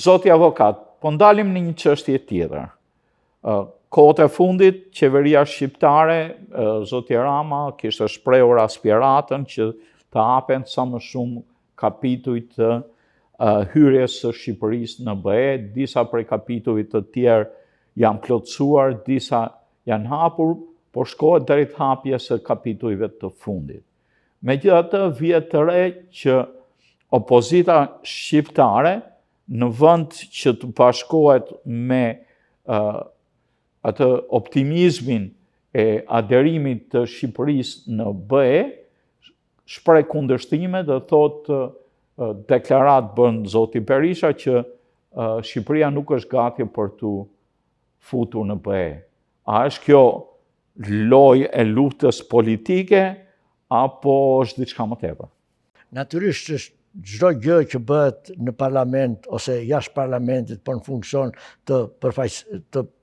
Zoti avokat, po ndalim në një çështje tjetër. Kohët e fundit, qeveria shqiptare, Zoti Rama, kishte shprehur aspiratën që të hapen sa më shumë kapituj të hyrjes së Shqipërisë në BE, disa prej kapitujve të tjerë janë plotësuar, disa janë hapur, por shkohet drejt hapjes së kapitujve të fundit. Megjithatë, vjet të re që opozita shqiptare, në vend që të bashkohet me atë optimizmin e aderimit të Shqipërisë në BE, shpreh kundërshtime dhe thotë deklarat bën zoti Berisha që Shqipëria nuk është gati për të futur në BE. A është kjo lojë e luftës politike apo është diçka më tepër? Natyrisht është çdo gjë që bëhet në parlament ose jashtë parlamentit për në funksion të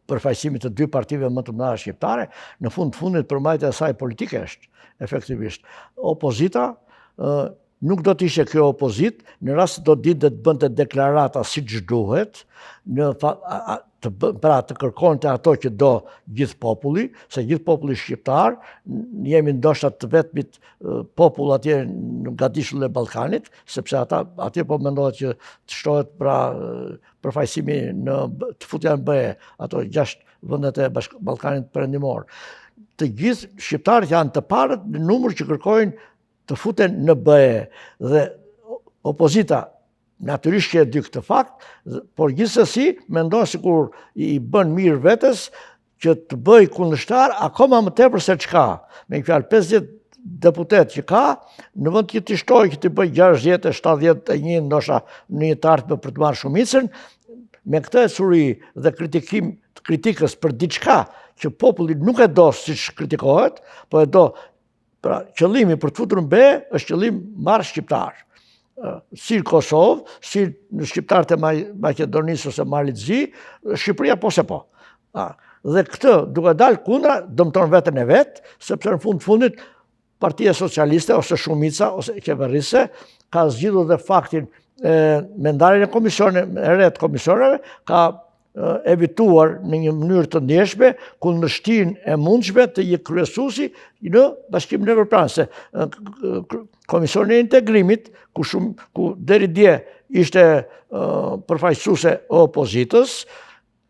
përfaqësimit të dy partive më të mëdha shqiptare, në fundit përmbajtja e saj politike është, efektivisht. Opozita nuk do të ishte kjo opozit, në rast do ditë të bënte deklarata siç duhet, të kërkonte ato që do gjithë populli, se gjithë populli shqiptar, jemi ndoshta të vetmit popull atje në gadishull e Ballkanit, sepse atje po mendohet që të shtohet pra përfaqësimi të futja në BE, ato 6 vendet e Ballkanit Perëndimor. Të gjithë shqiptarët janë të parët në numër që kërkojnë të futen në BE dhe opozita natyrisht që e dy këtë fakt, por gjithsesi mendon sikur i bën mirë vetes që të bëj kundërshtar akoma më tepër se çka. Me një fjalë 50 deputet që ka, në vend që të shtojë që të bëj 60, 71 ndoshta në një të ardhme për të marrë shumicën, me këtë ecuri dhe kritikës për diçka që populli nuk e do siç kritikohet, po e do, pra qëllimi për të futur në BE është qëllim marrë shqiptar. Si në Kosovë, si në shqiptarët e Maqedonisë ose Malit Zi, Shqipëria po se po. Dhe këtë, duke dalë kundra, dëmton veten e vet, sepse në fundit Partia Socialiste ose shumica ose qeverise ka zgjidhur dhe faktin me ndarjen e re të komisioneve, ka evituar në një mënyrë të ndjeshme kundërshtinë e mundshme të një kryesuesi në Bashkimin Evropian, se Komisioni i Integrimit, ku deri dje ishte përfaqësuese e opozitës,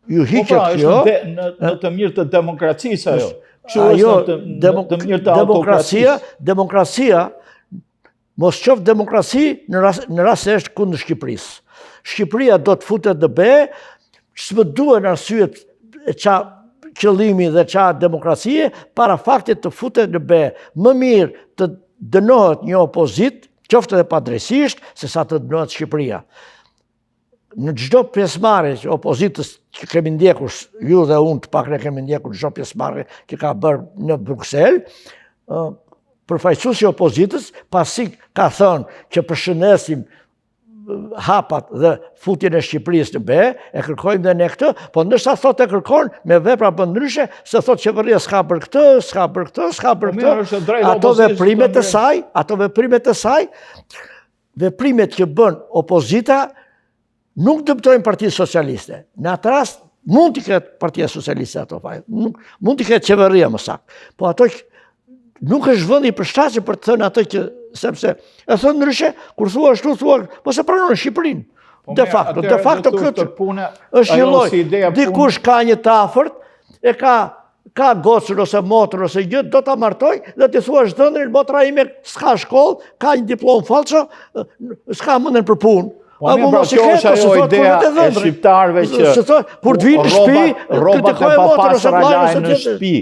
ju hiqet kjo. Në të mirë të demokracisë ajo. Ajo të mirë të autokracisë. Demokracia, mos qoftë demokraci në rast se është kundër Shqipërisë. Shqipëria do të futet në BE, s'më duhen arsyet qa qëllimi dhe qa demokracie para faktit të futet në BE. Më mirë të dënohet një opozit, qoftë edhe padrejtisht, se sa të dënohet Shqipëria. Në çdo pjesëmarrje që opozitës që kemi ndjekur, ju dhe unë të pak ne kemi ndjekur çdo pjesëmarrje që ka bërë në Bruxelles, përfaqësuesi i opozitës, pasi ka thënë që përshëndesim hapat dhe futjen e Shqipërisë në BE, e kërkojmë dhe ne këtë, po ndërsa thotë e kërkon me vepra bën ndryshe, se thotë qeveria s'ka bërë këtë, s'ka bërë këtë, s'ka bërë këtë. Ato veprimet e saj, veprimet që bën opozita nuk dëmtojnë Partinë Socialiste. Në atë rast mund t'i ketë Partia Socialiste ato fajt, mund t'i ketë qeveria më saktë. Po ato nuk është vendi i përshtatshëm për të thënë ato që sepse e thënë ndryshe, kur thua ashtu thua, mos e pranon Shqipërinë. De facto këtë është një lloj. Dikush ka një të afërt, e ka gocën ose motrën ose gjë, do ta martoj dhe ti thua zëndrin, motra ime s'ka shkollë, ka një diplomë falso, s'ka mendjen për punë. Po kjo është ajo ideja e shqiptarëve që kur të vinë në shtëpi, rrobat e papastër lajnë në shtëpi,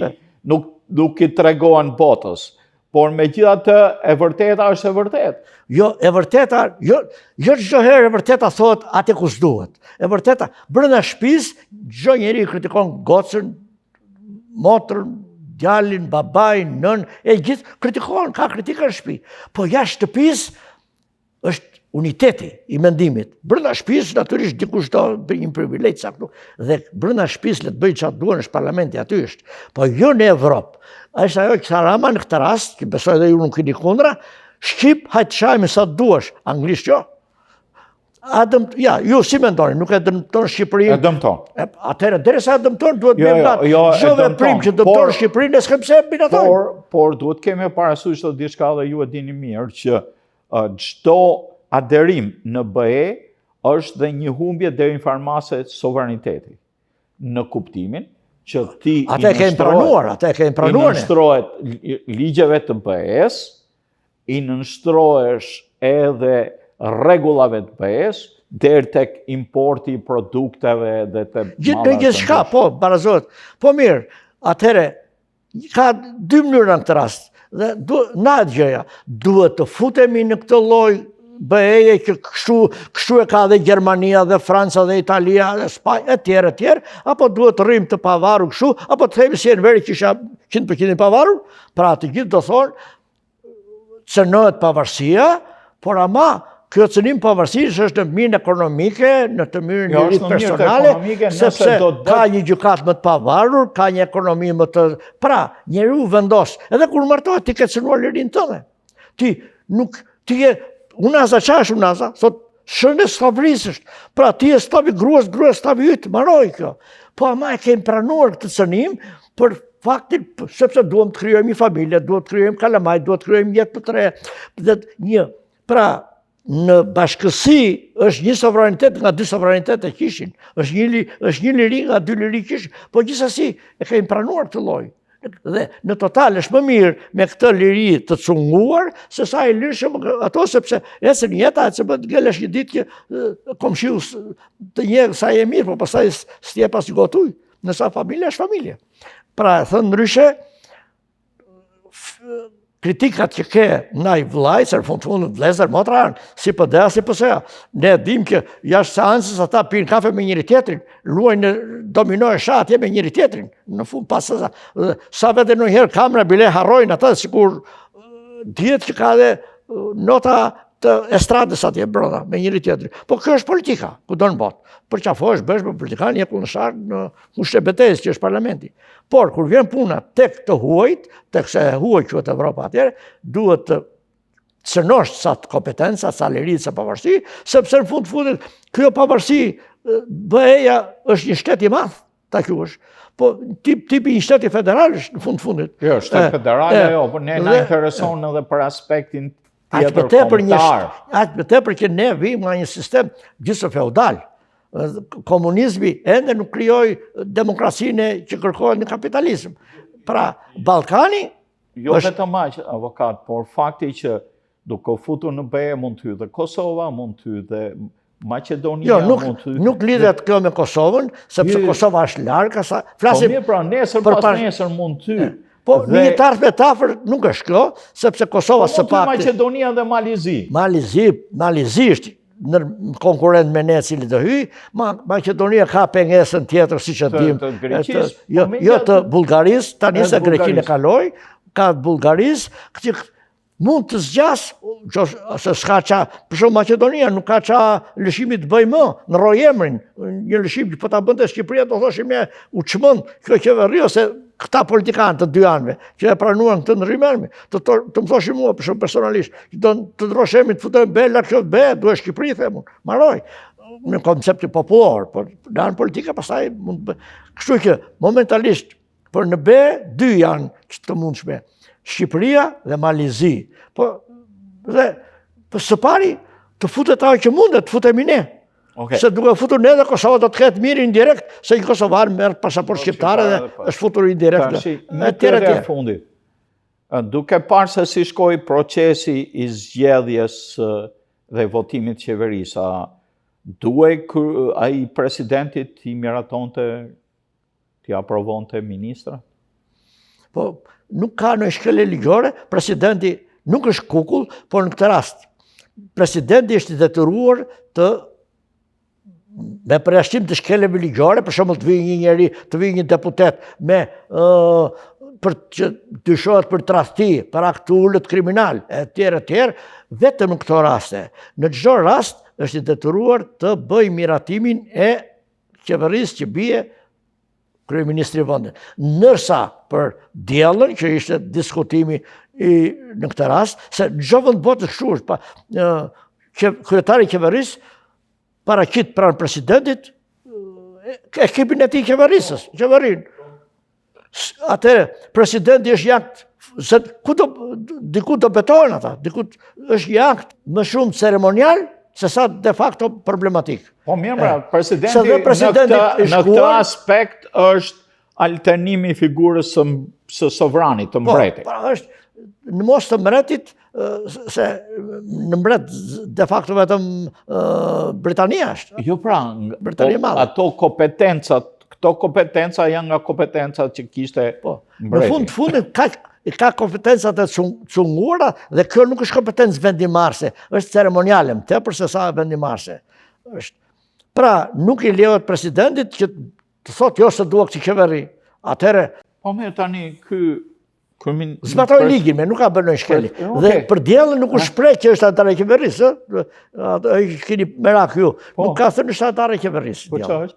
nuk i tregohen botës. Por megjithatë e vërteta është e vërtetë. Jo, e vërteta, jo çdo herë e vërteta thotë atë ku s'duhet. E vërteta, brenda shtëpisë çdo njeri kritikon gocën, motrën, djalin, babain, nën, e gjithë kritikon, ka kritika në shtëpi. Po jashtë shtëpisë është uniteti i mendimit. Brenda shtëpisë natyrisht dikush do bëj një privilegj saktë, dhe brenda shtëpisë le të bëj çfarë duan, është parlamenti aty është. Po jo në Evropë. Është ajo që Rama në këtë rast, që besoj dhe ju nuk keni kundra, shqip, hajtë shajme sa të duash, anglisht jo. Ja, ju si mendoni, nuk e dëmton Shqipërinë? E dëmton. Atëherë, derisa e dëmton, duhet Jo, bëjmë datë. jo, e Çdo dëmton, veprim që dëmton Shqipërinë, ne s'kem pse binatojmë. Por duhet kemi parasysh të diçka dhe ju e dini mirë që çdo aderim në BE është dhe një humbje deri në farmase sovraniteti. Në kuptimin që ti Atë e kemi pranuar. i nënshtrohet ligjeve të BE-s, i nënshtrohesh edhe rregullave të BE-s, deri tek importi i produkteve dhe të Gjithçka, po, barazohet. Po mirë, atëherë ka dy mënyra në këtë rast. Dhe na gjëja, duhet të futemi në këtë lloj BE-je që kështu e ka dhe Gjermania dhe Franca dhe Italia dhe Spanja etj, apo duhet të rrim të pavarur kështu, apo të themi si Enveri që isha 100% i pavarur, pra të gjithë do thonë cënohet pavarësia, por ama kjo cënim pavarësisë është në mënyrën ekonomike, në të mënyrën lirit personale, sepse ka një gjykatë më të pavarur, ka një ekonomi më të... Pra, njeriu vendos, edhe kur martohet ti ke cënuar lirinë tënde. Ti nuk... Ti je... Unaza qash unaza, thot, shënë stavrisësht. Pra, ti e stavi gruas stavi ytë, maroj kjo. Po ama e kemi pranuar këtë cënim, për faktin, sepse duhem të krijojmë një familje, duhet të krijojmë kalamaj, duhet të krijojmë jetë të re. Pra, në bashkësi është një sovranitet nga dy sovranitete kishin, është një liri nga dy liri kishin, po gjithsesi e kemi pranuar të lloj. Dhe në total është më mirë me këtë liri të cunguar, se sa e lirshëm ato, sepse ecën jeta, se bëhet gelesh një ditë që komshiu të njeh sa je mirë, po pastaj s'je pas gotuj, nësa familja është familje. Pra, thënë ndryshe, kritikat që ke ndaj vllajt, se në fund vlezër motra, si PD-a, si PS-a. Ne dim që jashtë seancës ata pinë kafe me njëri tjetrin, luajnë domino e shatje me njëri tjetrin. Në fund pas sa vete ndonjëherë kamera bile harrojnë ata, sikur dihet që ka dhe nota të estradës atje brenda me njëri tjetrin. Po kjo është politika, kudo në botë. Përqafohesh, bësh me politikan, je kundërshtar në kushte betejës që është parlamenti. Por, kur vjen puna tek të huajt, tek se huaj quhet Evropa atjere, duhet të cënosh sa të kompetenca, sa lirit, sa pavarësi, sepse në fundit, kjo pavarësi, BE-ja është një shtet i madh, ta quhesh. Po, tipi një shteti federal është në fundit. Jo, shtet federal, jo, por ne na intereson edhe për aspektin tjetër kombëtar. Aq më tepër që ne vim nga një sistem gjithsë feudal. Komunizmi ende nuk krijoi demokracinë që kërkohet në kapitalizëm. Pra, Ballkani... Jo vetëm aq, avokat, por fakti që duke futur në BE mund të hyjë dhe Kosova, mund të hyjë dhe Maqedonia, mund të hyjë... Nuk lidhet kjo me Kosovën, sepse Kosova është larg, Po mirë, pra, nesër pas nesër mund të hyjë. Po, një tarf metafër nuk është kjo, sepse Kosova së pakti... Maqedonia dhe Malizi. Malizi është në konkurent me ne cili të hyj, Maqedonia ka pengesën tjetër, si që dim, jo të Bullgarisë, tani se Greqinë e kaloi, ka Bullgarisë, që mund të zgjas, se s'ka qa, për shumë Maqedonia nuk ka qa lëshimi të bëj më, në roj emrin, një lëshim që po ta bënte Shqipëria, do thoshim ne u çmend kjo qeveri, ose këta politikanë të dy anëve, që e pranuan këtë ndryrëmi, të më thoshim mua, për shumë personalisht, që të ndroshemi të futemi bela kjo të be, duhe Shqipëri, themun, maroj, në koncepti popullor, por në anë politika pastaj mund të bëj. Kështu që, momentalisht, për në be, dy janë që të mundshme, Shqipëria dhe Malizi. Po, dhe, për së pari, të futet ajo që mundet, të futemi ne. Se duke futur ne dhe Kosova do të ketë mirë indirekt, se i Kosovar merë pasaport shqiptare dhe është futur indirekt. Në tërë e fundit, duke parë se si shkoi procesi i zgjedhjes dhe votimit qeverisë, duhet ai presidentit i miratonte t'i aprovonte ministra? Po, nuk ka në shkele ligjore, presidenti nuk është kukull, por në këtë rast, presidenti është i detyruar me përjashtim të shkeleve ligjore, për shembull të vijë një njeri, të vijë një deputet me për që dyshohet për tradhti, për akt të ulët kriminal, etj, vetëm në këto raste. Në çdo rast është i detyruar të bëjë miratimin e qeverisë që bie kryeministri i vendit. Ndërsa për diellën, që ishte diskutimi në këtë rast, se çdo vend botës kështu është, kryetari i qeverisë paraqit pranë presidentit ekipin e tij qeverin. Atëherë presidenti është jakt, se diku do betohen ata, diku është jakt më shumë ceremonial se sa de facto problematik. Po mirë, presidenti në këtë aspekt është alternimi i figurës së sovranit, të mbretit. Po, është në mos të mbretit, se në mbret de facto vetëm Britania është. Jo pra, ato këto kompetenca janë nga kompetencat që kishte mbreti. Në fundit ka kompetencat e cunguara dhe kjo nuk është kompetencë vendimarrëse, është ceremoniale, më tepër se sa vendimarrëse. Pra, nuk i lejohet presidentit që të thotë jo se dua këtë qeveri. Atëherë, po mirë tani zbatoi ligjin, nuk ka bërë ndonjë shkelje. Dhe për diellin nuk u shpreh që është antar e qeverisë, ai keni merak ju. Nuk ka thënë është antar e qeverisë. Po çfarë është?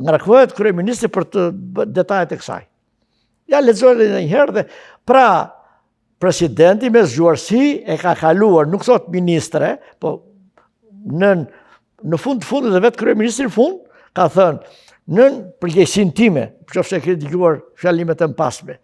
Ngarkohet kryeministri për të detajet e kësaj. Ja lexoj edhe një herë dhe pra presidenti me zgjuarsi e ka kaluar, nuk thot ministre, po në fundit dhe vetë kryeministri në fund ka thënë në përgjegjësinë time, nëse ke dëgjuar fjalimet e mpasme.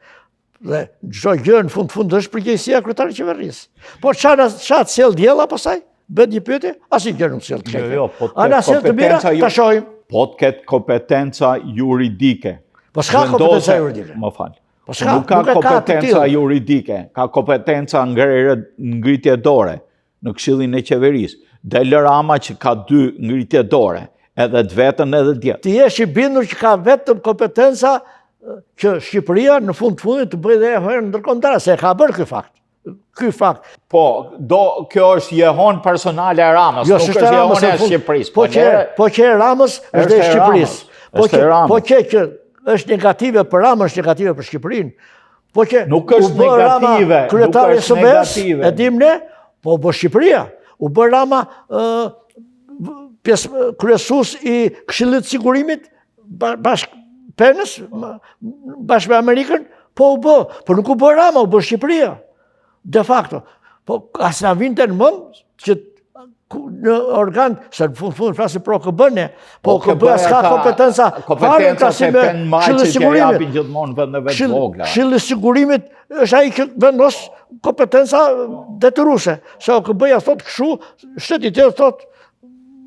Dhe çdo gjë në fund është përgjegjësia e kryetarit të qeverisë. Po çfarë sjell diella pastaj? Bëhet një pyetje, asnjë gjë nuk sjell të keq. Jo, po ta shohim. Po të ketë kompetenca juridike. Po s'ka kompetenca juridike. Më fal. Nuk ka kompetenca juridike, ka kompetenca ngritje dore në Këshillin e Qeverisë. Del Rama që ka 2 ngritje dore, edhe të vetën edhe tjetër. Ti je i bindur që ka vetëm kompetenca që Shqipëria në fundit të bëjë dhe herë ndërkombëtare, se ka bërë ky fakt. Po, kjo është jehon personale e Ramës, nuk është jehon e Shqipërisë. Po që e Ramës është e Shqipërisë. Po që është negative për Ramën, është negative për Shqipërinë. Po që nuk është negative, kryetari i SBE-s, e dim ne, po Shqipëria. U bë Rama kryesues i Këshillit të Sigurimit bashkë Penës, bashkë me Amerikën, po u bë, po nuk u bë Rama, u bë Shqipëria. De facto, po as na vinte në mend që në organ, se në fund flasë pro KB-ne, po KB s'ka kompetenca fare se Këshilli i Sigurimit gjithmonë vendeve të vogla. Këshilli i Sigurimit është ai që vendos kompetenca detyruese. Se KB-ja thotë kështu, shteti tjetër thotë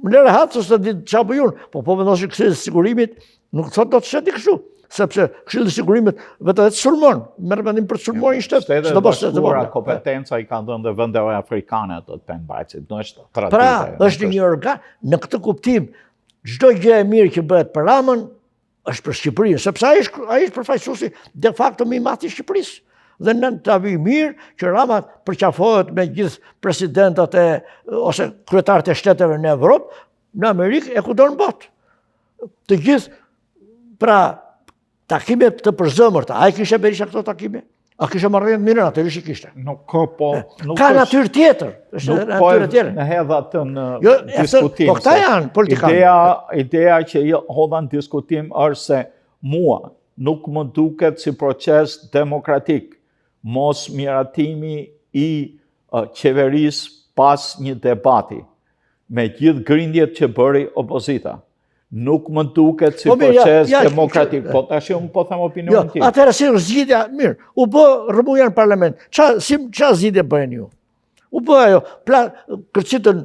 më lere hatë se di çfarë bëjun. Po vendosi Këshilli i Sigurimit, nuk thotë do të shteti kështu. Sepse Këshilli i Sigurimit vetë të sulmon, merr vendim për të sulmuar një shtet. Shtetet bashkuara kompetenca i kanë dhënë dhe vendeve afrikane ato të pembajtësit, do është traditë. Pra, është një organ, në këtë kuptim, çdo gjë e mirë që bëhet për Ramën është për Shqipërinë, sepse ai është përfaqësuesi de facto më i madh i Shqipërisë. Dhe në të vi mirë që Rama përqafohet me gjithë presidentat ose kryetarët e shteteve në Evropë, në Amerikë e kudo në botë. Të gjithë, pra, takime të përzëmërta. A i kishe Berisha këto takime? A kishe marrëdhënie të mira, natyrisht i kishte. Nuk po. Ka natyrë tjetër. Nuk po në hedha të në diskutim. Po këta janë politikanë. Ideja që hodha në diskutim është se mua nuk më duket si proces demokratik mos miratimi i qeverisë pas një debati me gjithë grindjet që bëri opozita. Nuk më duket si proces demokratik, po tash unë po them opinionin tim. Atëherë si zgjidhja, mirë, u bë rrëmuja në parlament. Ç'a zgjidhje bëhen ju? U bë ajo, kërcitën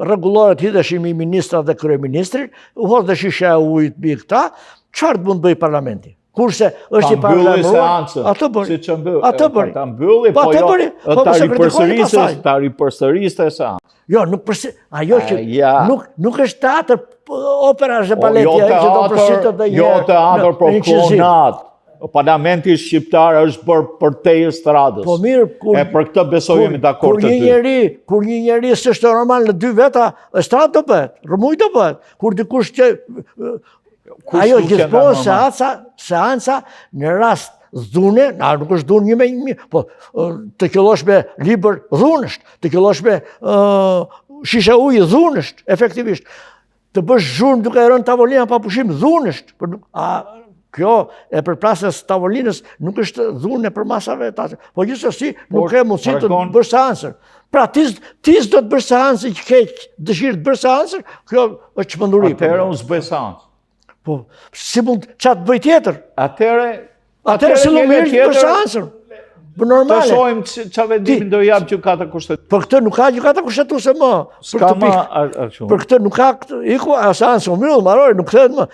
rregullore të hidheshin i ministrat dhe kryeministrit, u hodhë shisha e ujit mbi këta, çfarë mund bëj parlamenti? Kurse është i parlamentuar, atë bëri. Atë bëri. Ta mbylli, po jo, ta ripërsëriste seancën. Jo, ajo që nuk është teatr, opera është baleti, që do përsëritet dhe jo teatr, por klonat. Parlamenti shqiptar është bërë për te i stradës. Po mirë, e për këtë besojemi dakord të ty. Kur një njeri s'është normal në 2 veta, stradë do bëhet, rrëmuj do bëhet. Kur dikush që ajo gjithmonë seanca në rast dhune, nuk është dhunë një me një, po të qellosh me libër dhunësht, të qellosh me shishe ujë dhunësht, efektivisht. Të bësh zhurmë duke e rënë tavolina pa pushim dhunësht. Kjo e përplasjes tavolinës nuk është dhunë për masave, po gjithsesi nuk ke mundësi të bësh seancën. Pra ti s'do të bësh seancën që ke dëshirë të bësh seancën, kjo është çmenduri. Atëherë unë s'bëj seancë. Po, si mund çat bëj tjetër? Atëherë si do merresh për seancën? Për normale. Të shohim ç'a vendimin do jap gjykata kushtetuese. Për këtë nuk ka gjykata kushtetuese më. Për këtë nuk ka iku seancë mbyll, mbaroi, nuk kthehet më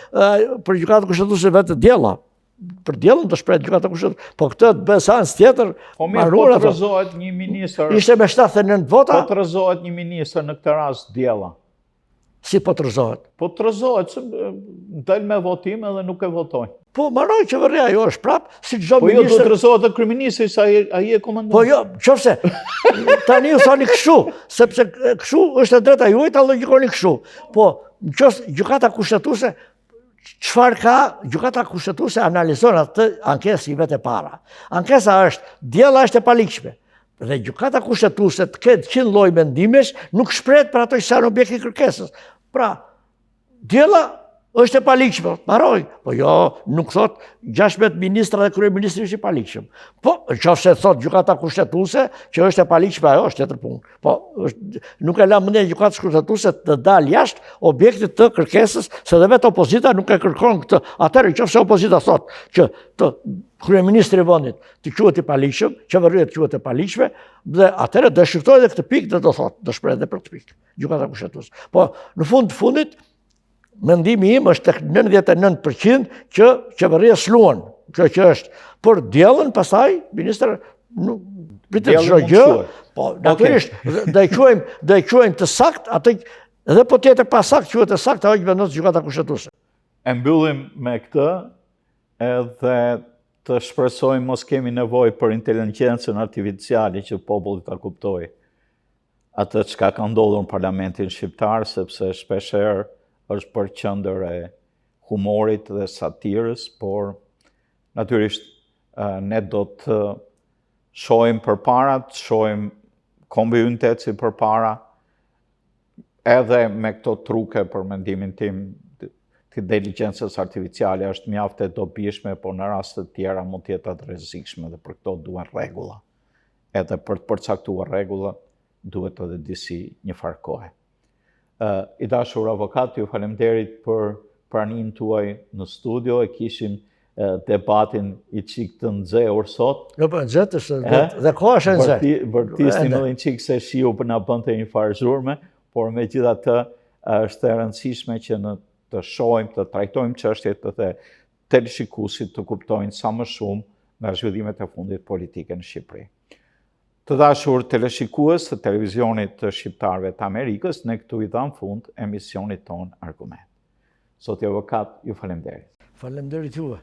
për gjykata kushtetuese vetë diella. Për diellën do shprehet gjykata kushtetuese. Po këtë të bëj seancë tjetër. Po mirë, po të rrezohet një ministër. Ishte me 79 vota. Po të rrezohet një ministër në këtë rast diella. Si po të rrezohet? Po të rrezohet, del me votim edhe nuk e votojnë. Po marroj qeveria jo është prap, si çdo ministër. Po jo do të rrezohet të kryeministri sa ai e komandon. Po jo, qofse tani u thoni kështu, sepse kështu është e drejta juaj ta logjikoni kështu. Po, nëse gjykata kushtetuese çfarë ka? Gjykata kushtetuese analizon atë ankesë si vetë para. Ankesa është, diella është e paligjshme. Dhe gjykata kushtetuese të ketë 100 lloj mendimesh, nuk shprehet për ato që janë objekti i kërkesës. Pra, diella është e paligjshme, mbaroi. Po jo, nuk thot 16 ministra dhe kryeministri është i paligjshëm. Po, nëse thot gjykata kushtetuese që është e paligjshme, ajo është tjetër punë. Po, nuk e la mendjen gjykatës kushtetuese të dalë jashtë objektit të kërkesës, se dhe vetë opozita nuk e kërkon këtë. Atëherë nëse opozita thot që të kryeministri i vendit të quhet i paligjshëm, qeveria të quhet e paligjshme, dhe atëherë do shqyrtojë edhe këtë pikë dhe do thotë, do shpreh edhe për këtë pikë, gjykata kushtetuese. Po, në fund të fundit, mendimi im është tek 99% që qeveria s'luan, kjo që është. Por diellën pastaj ministri nuk pritet çdo gjë. Po, natyrisht do e quajmë të saktë atë edhe po tjetër pa saktë quhet të saktë ajo që vendos gjykata kushtetuese. E mbyllim me këtë edhe të shpresojmë mos kemi nevojë për inteligjencën artificiale që populli ta kuptojë atë çka ka ndodhur në parlamentin shqiptar, sepse shpeshherë është për qendër e humorit dhe satirës, por natyrisht ne do të shohim përpara, të shohim kombi ynë si përpara, edhe me këto truke për mendimin tim të inteligjencës artificiale është mjaft e dobishme, por në raste të tjera mund të jetë atë rrezikshme dhe për këto duhen rregulla. Edhe për të përcaktuar rregulla duhet edhe disi një farë kohe. I dashur avokat, ju faleminderit për pranimin tuaj në studio, e kishim debatin i çik të nxehur sot. Jo, po nxehtë është dhe koha është e nxehtë. Vërtisni edhe një çik se shiu na bënte një farë zhurme, por megjithatë është e rëndësishme që në të shohim, të trajtojmë çështjet të teleshikuesit të kuptojnë sa më shumë nga zhvillimet e fundit politike në Shqipëri. Të dashur teleshikues të televizionit të shqiptarëve të Amerikës, ne këtu i dham fund emisionit ton Argument. Zoti avokat, ju faleminderit. Faleminderit juve.